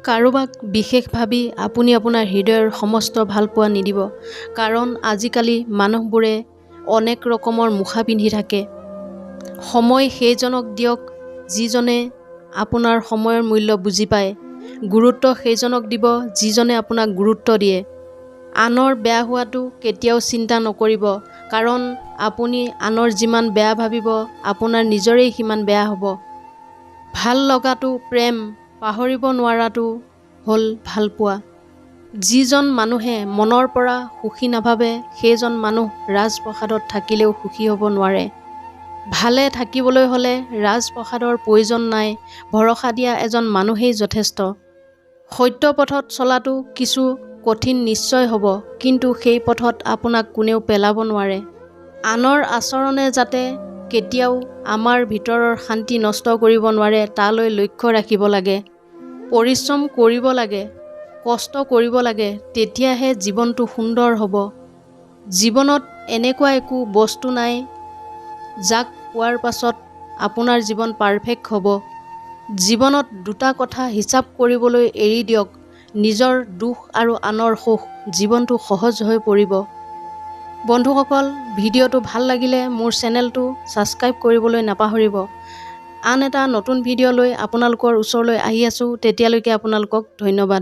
কাৰোবাক বিশেষ ভাবি আপুনি আপোনাৰ হৃদয়ৰ সমস্ত ভালপোৱা নিদিব, কাৰণ আজিকালি মানুহবোৰে অনেক ৰকমৰ মুখা পিন্ধি থাকে। সময় সেইজনক দিয়ক যিজনে আপোনাৰ সময়ৰ মূল্য বুজি পায়। গুৰুত্ব সেইজনক দিব যিজনে আপোনাক গুৰুত্ব দিয়ে। আনৰ বেয়া হোৱাটো কেতিয়াও চিন্তা নকৰিব, কাৰণ আপুনি আনৰ যিমান বেয়া ভাবিব আপোনাৰ নিজৰেই সিমান বেয়া হ'ব। ভাল লগাটো প্ৰেম, পাহৰিব নোৱাৰাটো হ'ল ভালপোৱা। যিজন মানুহে মনৰ পৰা সুখী নাভাবে সেইজন মানুহ ৰাজপ্ৰসাদত থাকিলেও সুখী হ'ব নোৱাৰে। ভালে থাকিবলৈ হ'লে ৰাজপ্ৰসাদৰ প্ৰয়োজন নাই, ভৰসা দিয়া এজন মানুহেই যথেষ্ট। সত্য পথত চলাটো কিছু কঠিন নিশ্চয় হ'ব, কিন্তু সেই পথত আপোনাক কোনেও পেলাব নোৱাৰে। আনৰ আচৰণে যাতে কেতিয়াও আমাৰ ভিতৰৰ শান্তি নষ্ট কৰিব নোৱাৰে তালৈ লক্ষ্য ৰাখিব লাগে। পৰিশ্ৰম কৰিব লাগে, কষ্ট কৰিব লাগে, তেতিয়াহে জীৱনটো সুন্দৰ হ'ব। জীৱনত এনেকুৱা একো বস্তু নাই যাক পোৱাৰ পাছত আপোনাৰ জীৱন পাৰফেক্ট হ'ব। জীৱনত দুটা কথা হিচাপ কৰিবলৈ এৰি দিয়ক, নিজৰ দুখ আৰু আনৰ সুখ। জীৱনটো সহজ হৈ পৰিব। বন্ধুসকল, ভিডিঅ'টো ভাল লাগিলে মোৰ চেনেলটো ছাবস্ক্ৰাইব কৰিবলৈ নাপাহৰিব। আন এটা নতুন ভিডিঅ' লৈ আপোনালোকৰ ওচৰলৈ আহি আছোঁ। তেতিয়ালৈকে আপোনালোকক ধন্যবাদ।